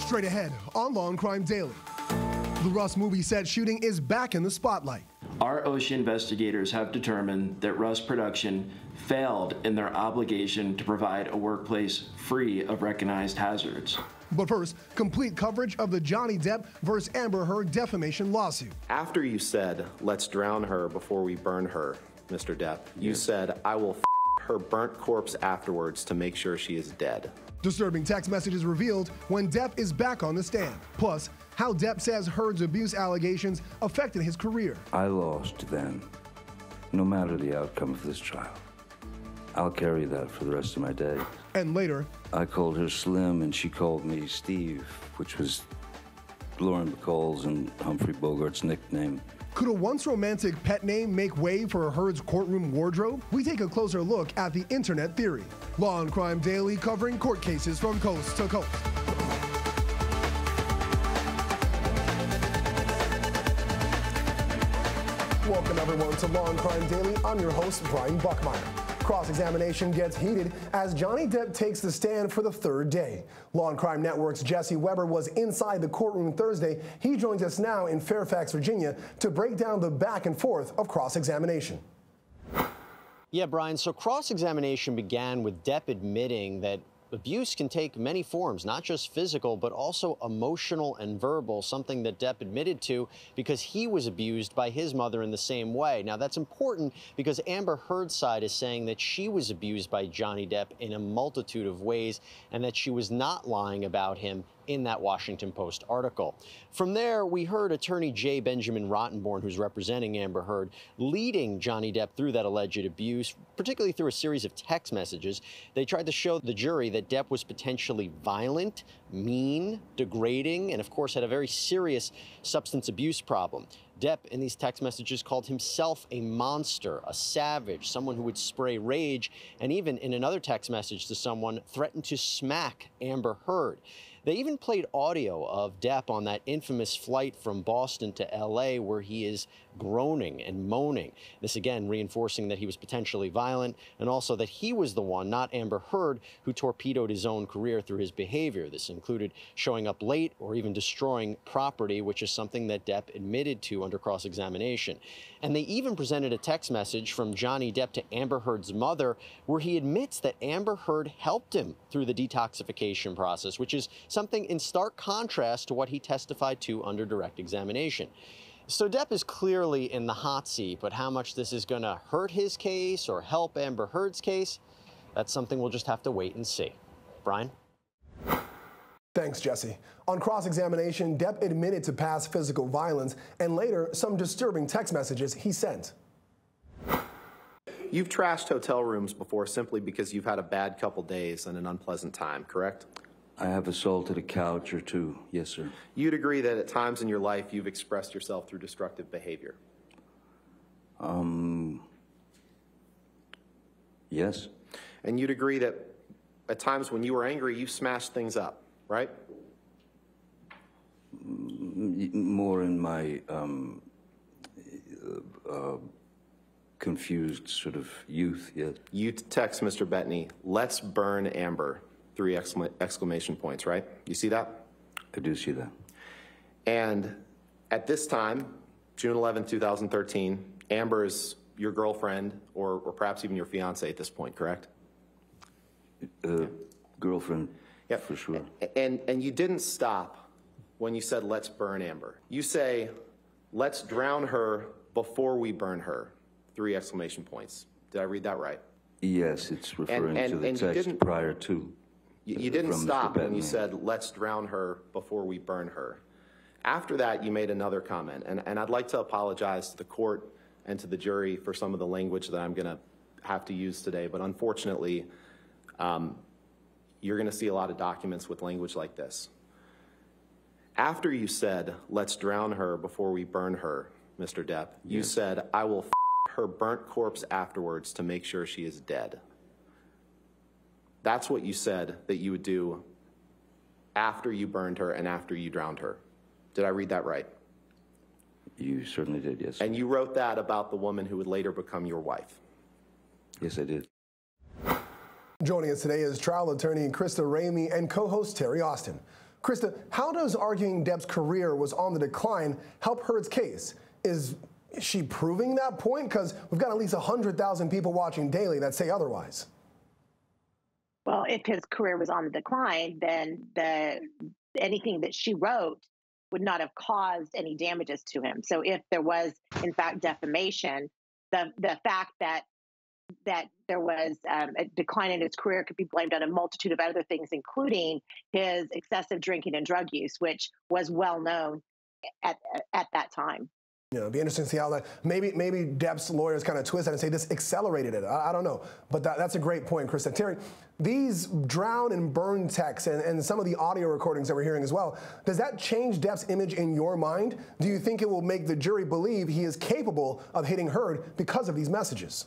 Straight ahead on Law&Crime Daily. The Rust movie set shooting is back in the spotlight. Our OSHA investigators have determined that Rust Production failed in their obligation to provide a workplace free of recognized hazards. But first, complete coverage of the Johnny Depp versus Amber Heard defamation lawsuit. After you said, let's drown her before we burn her, Mr. Depp, you said, I will her burnt corpse afterwards to make sure she is dead. Disturbing text messages revealed when Depp is back on the stand. Plus, how Depp says Heard's abuse allegations affected his career. I lost then, no matter the outcome of this trial. I'll carry that for the rest of my days. And later, I called her Slim and she called me Steve, which was Lauren Bacall's and Humphrey Bogart's nickname. Could a once romantic pet name make way for Heard's courtroom wardrobe? We take a closer look at the internet theory. Law&Crime Daily covering court cases from coast to coast. Welcome everyone to Law&Crime Daily. I'm your host, Brian Buckmeyer. Cross-examination gets heated as Johnny Depp takes the stand for the third day. Law&Crime Network's Jesse Weber was inside the courtroom Thursday. He joins us now in Fairfax, Virginia, to break down the back and forth of cross-examination. Yeah, Brian, so cross-examination began with Depp admitting that abuse can take many forms, not just physical, but also emotional and verbal, something that Depp admitted to because he was abused by his mother in the same way. Now, that's important because Amber Heard's side is saying that she was abused by Johnny Depp in a multitude of ways and that she was not lying about him in that Washington Post article. From there, we heard attorney J. Benjamin Rottenborn, who's representing Amber Heard, leading Johnny Depp through that alleged abuse, particularly through a series of text messages. They tried to show the jury that Depp was potentially violent, mean, degrading, and of course had a very serious substance abuse problem. Depp, in these text messages, called himself a monster, a savage, someone who would spray rage, and even in another text message to someone, threatened to smack Amber Heard. They even played audio of Depp on that infamous flight from Boston to L.A. where he is groaning and moaning. This again reinforcing that he was potentially violent and also that he was the one, not Amber Heard, who torpedoed his own career through his behavior. This included showing up late or even destroying property, which is something that Depp admitted to under cross-examination. And they even presented a text message from Johnny Depp to Amber Heard's mother where he admits that Amber Heard helped him through the detoxification process, which is something in stark contrast to what he testified to under direct examination. So Depp is clearly in the hot seat, but how much this is going to hurt his case or help Amber Heard's case, that's something we'll just have to wait and see. Brian? Thanks, Jesse. On cross-examination, Depp admitted to past physical violence and later some disturbing text messages he sent. You've trashed hotel rooms before simply because you've had a bad couple days and an unpleasant time, correct? I have assaulted a couch or two, yes, sir. You'd agree that at times in your life you've expressed yourself through destructive behavior? Yes. And you'd agree that at times when you were angry, you smashed things up, right? More in my confused sort of youth, yes. You text Mr. Bettany, let's burn Amber, 3 exclamation points, right? You see that? I do see that. And at this time, June 11, 2013, Amber is your girlfriend or perhaps even your fiance at this point, correct? Girlfriend, yeah, for sure. And you didn't stop when you said, let's burn Amber. You say, let's drown her before we burn her, 3 exclamation points. Did I read that right? Yes, it's referring to the text prior to. You didn't stop when you said, let's drown her before we burn her. After that, you made another comment, and I'd like to apologize to the court and to the jury for some of the language that I'm going to have to use today, but unfortunately, you're going to see a lot of documents with language like this. After you said, let's drown her before we burn her, Mr. Depp, you said, I will her burnt corpse afterwards to make sure she is dead. That's what you said that you would do after you burned her and after you drowned her. Did I read that right? You certainly did, yes. And you wrote that about the woman who would later become your wife? Yes, I did. Joining us today is trial attorney Krista Ramey and co-host Terry Austin. Krista, how does arguing Depp's career was on the decline help Heard's case? Is she proving that point? Because we've got at least 100,000 people watching daily that say otherwise. Well, if his career was on the decline, then anything that she wrote would not have caused any damages to him. So if there was, in fact, defamation, the fact that there was a decline in his career could be blamed on a multitude of other things, including his excessive drinking and drug use, which was well known at that time. Yeah, it'd be interesting to see how that, maybe Depp's lawyers kind of twist that and say this accelerated it. I don't know. But that's a great point, Krista. Terry, these drown and burn texts and some of the audio recordings that we're hearing as well, does that change Depp's image in your mind? Do you think it will make the jury believe he is capable of hitting Heard because of these messages?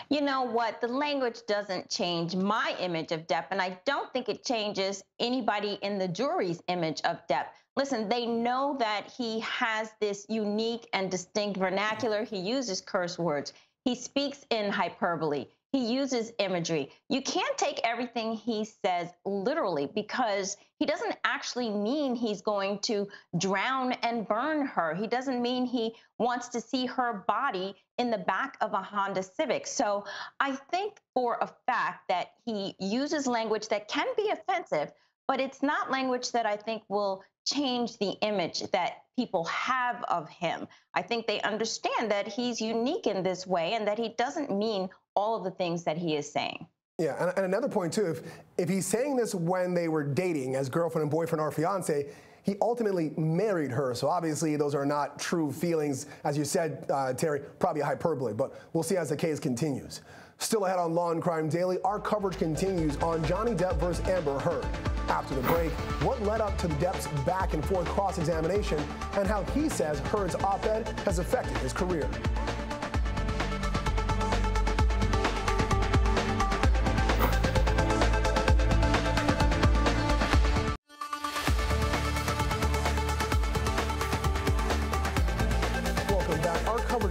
You know what? The language doesn't change my image of Depp, and I don't think it changes anybody in the jury's image of Depp. Listen, they know that he has this unique and distinct vernacular. He uses curse words. He speaks in hyperbole. He uses imagery. You can't take everything he says literally because he doesn't actually mean he's going to drown and burn her. He doesn't mean he wants to see her body in the back of a Honda Civic. So I think for a fact that he uses language that can be offensive, but it's not language that I think will change the image that people have of him. I think they understand that he's unique in this way and that he doesn't mean all of the things that he is saying. Yeah, and another point too, if he's saying this when they were dating as girlfriend and boyfriend or fiance, he ultimately married her. So obviously those are not true feelings. As you said, Terry, probably a hyperbole, but we'll see as the case continues. Still ahead on Law and Crime Daily, our coverage continues on Johnny Depp versus Amber Heard. After the break, what led up to Depp's back and forth cross-examination and how he says Heard's op-ed has affected his career.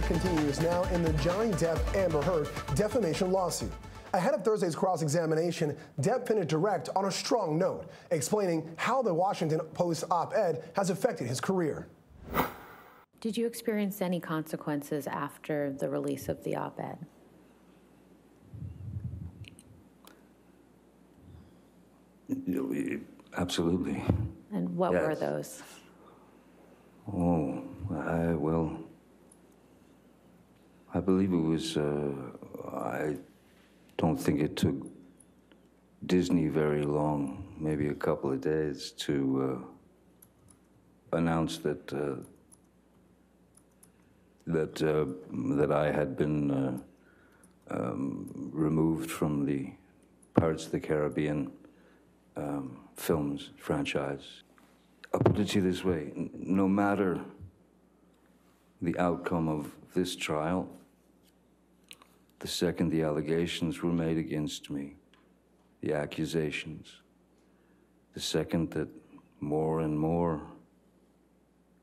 Continues now in the Johnny Depp-Amber Heard defamation lawsuit. Ahead of Thursday's cross-examination, Depp finished direct on a strong note, explaining how the Washington Post op-ed has affected his career. Did you experience any consequences after the release of the op-ed? Absolutely. And what were those? Oh, I believe it was, I don't think it took Disney very long, maybe a couple of days, to announce that I had been removed from the Pirates of the Caribbean films franchise. I'll put it to you this way, no matter the outcome of this trial, the second the allegations were made against me, the accusations, the second that more and more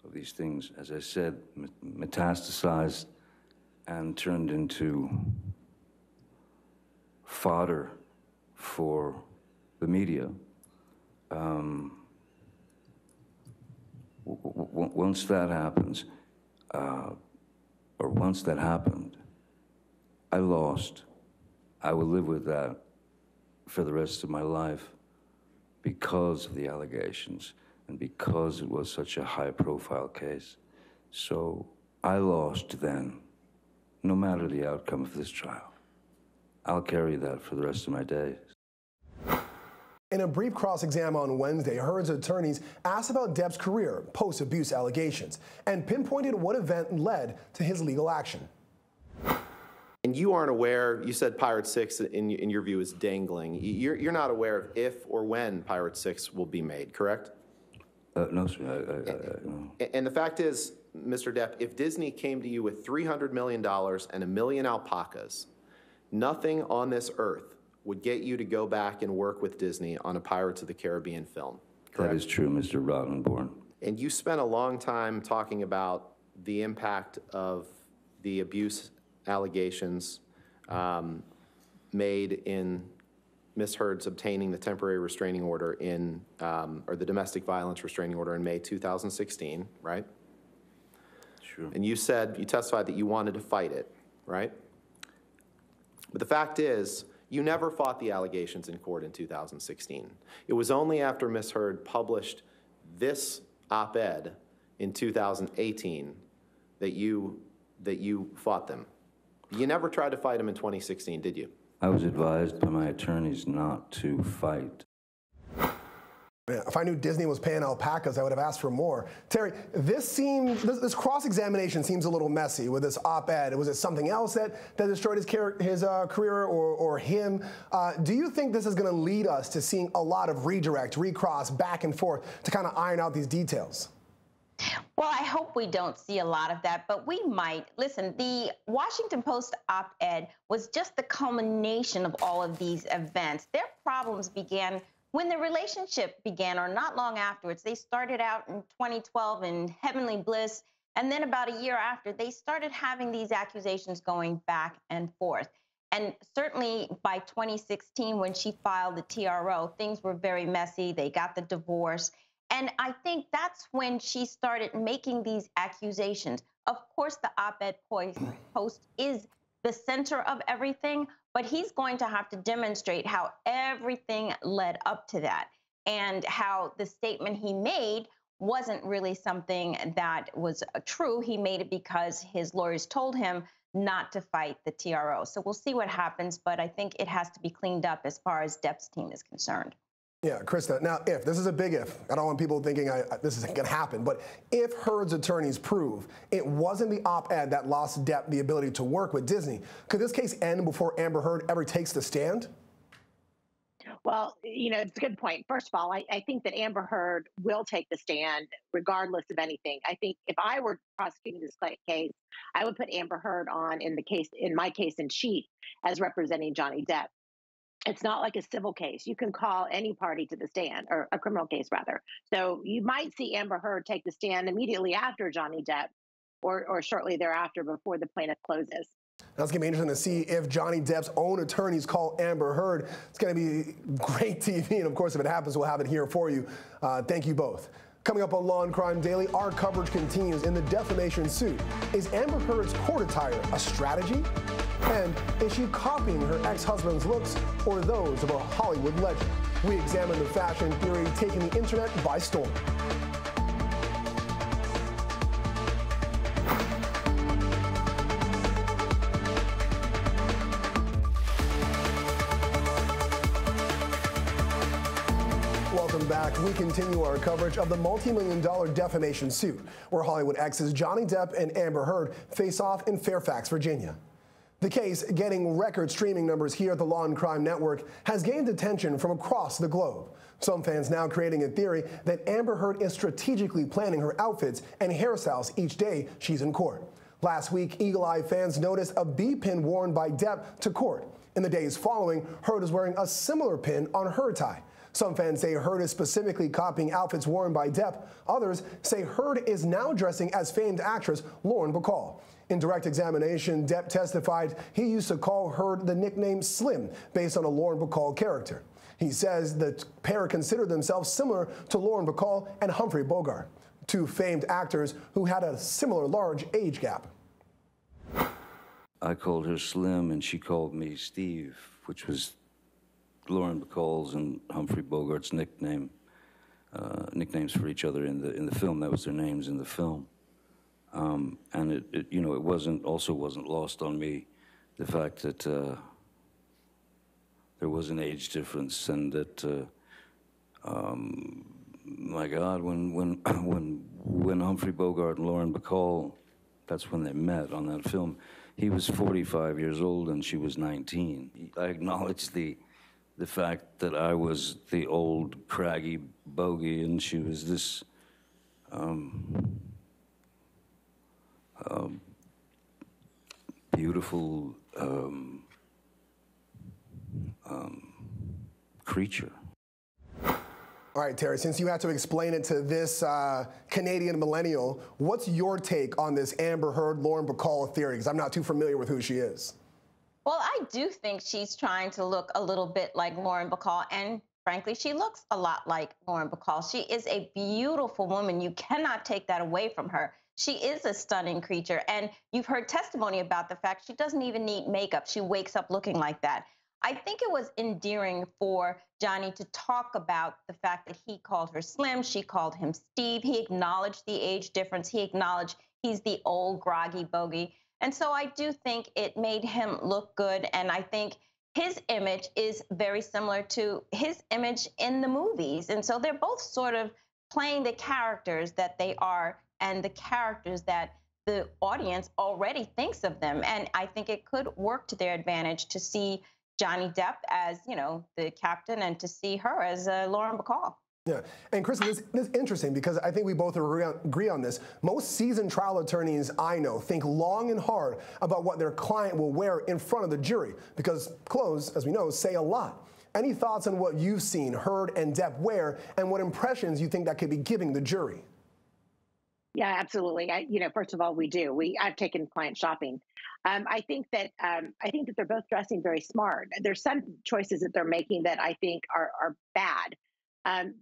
of these things, as I said, metastasized and turned into fodder for the media, once that happens, once that happened, I lost. I will live with that for the rest of my life because of the allegations and because it was such a high-profile case. So I lost then, no matter the outcome of this trial. I'll carry that for the rest of my days. In a brief cross-exam on Wednesday, Heard's attorneys asked about Depp's career post-abuse allegations and pinpointed what event led to his legal action. And you aren't aware, you said Pirate 6 in your view is dangling. You're not aware of if or when Pirate 6 will be made, correct? No, sir. No. And the fact is, Mr. Depp, if Disney came to you with $300 million and 1 million alpacas, nothing on this earth would get you to go back and work with Disney on a Pirates of the Caribbean film, correct? That is true, Mr. Roddenborn. And you spent a long time talking about the impact of the abuse allegations made in Ms. Heard's obtaining the temporary restraining order in, or the domestic violence restraining order in May 2016, right? Sure. And you testified that you wanted to fight it, right? But the fact is, you never fought the allegations in court in 2016. It was only after Ms. Heard published this op-ed in 2018 that you fought them. You never tried to fight them in 2016, did you? I was advised by my attorneys not to fight. Yeah, if I knew Disney was paying alpacas, I would have asked for more. Terry, this cross-examination seems a little messy with this op-ed. Was it something else that destroyed his career or him? Do you think this is going to lead us to seeing a lot of redirect, recross, back and forth to kind of iron out these details? Well, I hope we don't see a lot of that, but we might. Listen, the Washington Post op-ed was just the culmination of all of these events. Their problems began when the relationship began, or not long afterwards. They started out in 2012 in heavenly bliss, and then about a year after, they started having these accusations going back and forth. And certainly by 2016, when she filed the TRO, things were very messy. They got the divorce. And I think that's when she started making these accusations. Of course, the op-ed post is the center of everything, but he's going to have to demonstrate how everything led up to that and how the statement he made wasn't really something that was true. He made it because his lawyers told him not to fight the TRO. So we'll see what happens, but I think it has to be cleaned up as far as Depp's team is concerned. Yeah, Krista, now if, this is a big if, I don't want people thinking this isn't going to happen, but if Heard's attorneys prove it wasn't the op-ed that lost Depp the ability to work with Disney, could this case end before Amber Heard ever takes the stand? Well, it's a good point. First of all, I think that Amber Heard will take the stand regardless of anything. I think if I were prosecuting this case, I would put Amber Heard on in my case in chief as representing Johnny Depp. It's not like a civil case. You can call any party to the stand, or a criminal case rather. So you might see Amber Heard take the stand immediately after Johnny Depp, or shortly thereafter before the plaintiff closes. That's going to be interesting to see if Johnny Depp's own attorneys call Amber Heard. It's going to be great TV, and of course, if it happens, we'll have it here for you. Thank you both. Coming up on Law and Crime Daily, our coverage continues in the defamation suit. Is Amber Heard's court attire a strategy? And is she copying her ex-husband's looks or those of a Hollywood legend? We examine the fashion theory taking the internet by storm. Welcome back. We continue our coverage of the multi-million-dollar defamation suit, where Hollywood exes Johnny Depp and Amber Heard face off in Fairfax, Virginia. The case, getting record streaming numbers here at the Law and Crime Network, has gained attention from across the globe. Some fans now creating a theory that Amber Heard is strategically planning her outfits and hairstyles each day she's in court. Last week, eagle-eyed fans noticed a B pin worn by Depp to court. In the days following, Heard is wearing a similar pin on her tie. Some fans say Heard is specifically copying outfits worn by Depp. Others say Heard is now dressing as famed actress Lauren Bacall. In direct examination, Depp testified he used to call Heard the nickname Slim based on a Lauren Bacall character. He says the pair consider themselves similar to Lauren Bacall and Humphrey Bogart, two famed actors who had a similar large age gap. I called her Slim and she called me Steve, which was Lauren Bacall's and Humphrey Bogart's nicknames for each other in the film. That was their names in the film. And it wasn't lost on me the fact that there was an age difference, and that my God, when Humphrey Bogart and Lauren Bacall, that's when they met on that film. He was 45 years old and she was 19. I acknowledged the fact that I was the old craggy bogey and she was this beautiful creature. All right, Terry, since you had to explain it to this Canadian millennial, what's your take on this Amber Heard, Lauren Bacall theory? Because I'm not too familiar with who she is. Well, I do think she's trying to look a little bit like Lauren Bacall, and frankly, she looks a lot like Lauren Bacall. She is a beautiful woman. You cannot take that away from her. She is a stunning creature, and you've heard testimony about the fact she doesn't even need makeup. She wakes up looking like that. I think it was endearing for Johnny to talk about the fact that he called her slim, she called him Steve. He acknowledged the age difference. He acknowledged he's the old groggy bogey. And so I do think it made him look good. And I think his image is very similar to his image in the movies. And so they're both sort of playing the characters that they are and the characters that the audience already thinks of them. And I think it could work to their advantage to see Johnny Depp as, you know, the captain and to see her as Lauren Bacall. Yeah, and Kristen, this is interesting because I think we both agree on this. Most seasoned trial attorneys I know think long and hard about what their client will wear in front of the jury because clothes, as we know, say a lot. Any thoughts on what you've seen, heard, and Depp wear, and what impressions you think that could be giving the jury? Yeah, absolutely. First of all, I've taken client shopping. I think that they're both dressing very smart. There's some choices that they're making that I think are bad.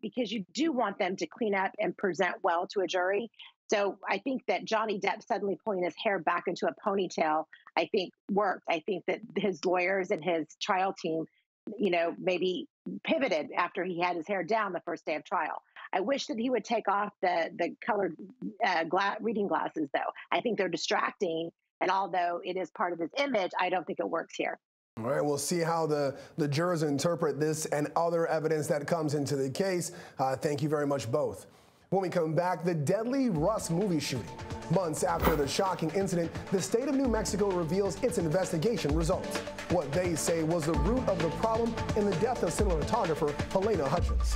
Because you do want them to clean up and present well to a jury. So I think that Johnny Depp suddenly pulling his hair back into a ponytail, I think worked. I think that his lawyers and his trial team, maybe pivoted after he had his hair down the first day of trial. I wish that he would take off the colored reading glasses, though. I think they're distracting. And although it is part of his image, I don't think it works here. All right, we'll see how the jurors interpret this and other evidence that comes into the case. Thank you very much, both. When we come back, the deadly Rust movie shooting. Months after the shocking incident, the state of New Mexico reveals its investigation results. What they say was the root of the problem in the death of cinematographer Helena Hutchins.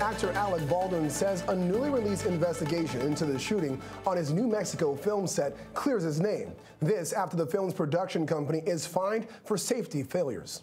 Actor Alec Baldwin says a newly released investigation into the shooting on his New Mexico film set clears his name. This after the film's production company is fined for safety failures.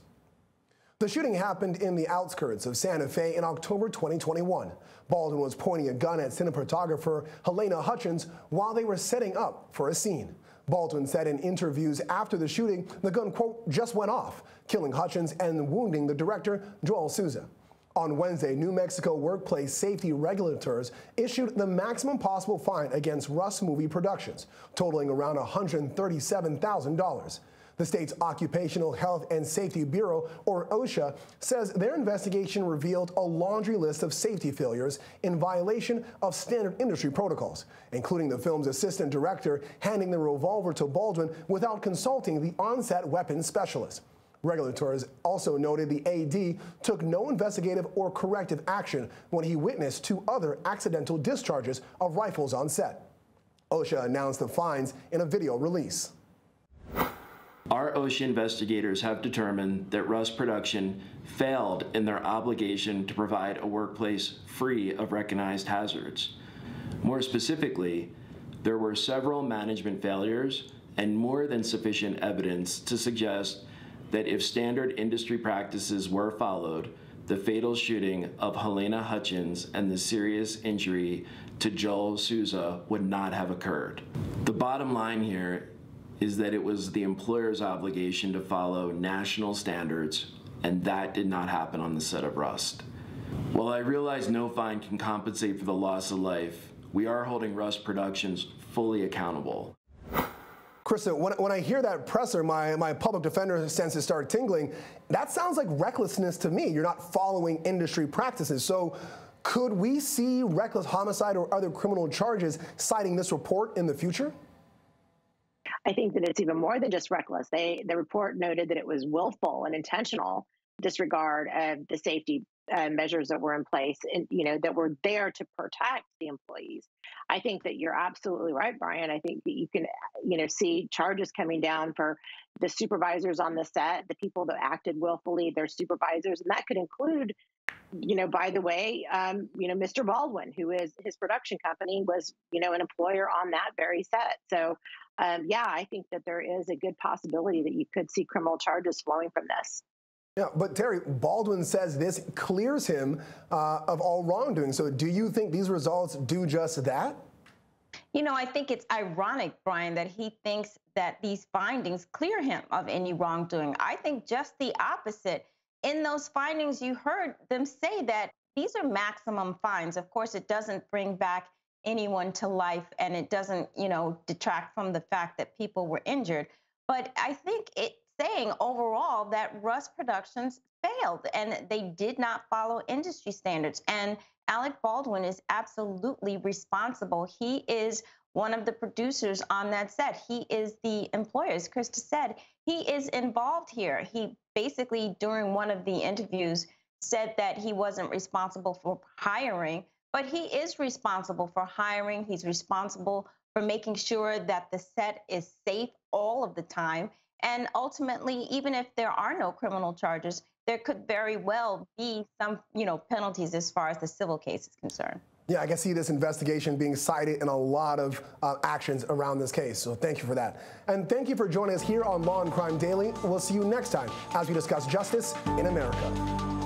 The shooting happened in the outskirts of Santa Fe in October 2021. Baldwin was pointing a gun at cinematographer Helena Hutchins while they were setting up for a scene. Baldwin said in interviews after the shooting, the gun, quote, just went off, killing Hutchins and wounding the director, Joel Souza. On Wednesday, New Mexico workplace safety regulators issued the maximum possible fine against Rust Movie Productions, totaling around $137,000. The state's Occupational Health and Safety Bureau, or OSHA, says their investigation revealed a laundry list of safety failures in violation of standard industry protocols, including the film's assistant director handing the revolver to Baldwin without consulting the on-set weapons specialist. Regulators also noted the AD took no investigative or corrective action when he witnessed 2 other accidental discharges of rifles on set. OSHA announced the fines in a video release. Our OSHA investigators have determined that Rust Production failed in their obligation to provide a workplace free of recognized hazards. More specifically, there were several management failures and more than sufficient evidence to suggest that if standard industry practices were followed, the fatal shooting of Helena Hutchins and the serious injury to Joel Souza would not have occurred. The bottom line here is that it was the employer's obligation to follow national standards, and that did not happen on the set of Rust. While I realize no fine can compensate for the loss of life, we are holding Rust Productions fully accountable. Krista, when I hear that presser, my public defender senses start tingling. That sounds like recklessness to me. You're not following industry practices. So could we see reckless homicide or other criminal charges citing this report in the future? I think that it's even more than just reckless. The report noted that it was willful and intentional disregard of the safety measures that were in place and, that were there to protect the employees. I think that you're absolutely right, Brian. I think that you can, see charges coming down for the supervisors on the set, the people that acted willfully, their supervisors, and that could include by the way, Mr. Baldwin, who is his production company, was, an employer on that very set. So, yeah, I think that there is a good possibility that you could see criminal charges flowing from this. Yeah, but Terry, Baldwin says this clears him of all wrongdoing. So do you think these results do just that? I think it's ironic, Brian, that he thinks that these findings clear him of any wrongdoing. I think just the opposite. In those findings, you heard them say that these are maximum fines. Of course, it doesn't bring back anyone to life, and it doesn't, detract from the fact that people were injured. But I think it's saying overall that Rust Productions failed and they did not follow industry standards. And Alec Baldwin is absolutely responsible. He is one of the producers on that set. He is the employer. As Krista said, he is involved here. He basically, during one of the interviews, said that he wasn't responsible for hiring, but he is responsible for hiring. He's responsible for making sure that the set is safe all of the time. And ultimately, even if there are no criminal charges, there could very well be some, penalties as far as the civil case is concerned. Yeah, I can see this investigation being cited in a lot of actions around this case. So thank you for that. And thank you for joining us here on Law and Crime Daily. We'll see you next time as we discuss justice in America.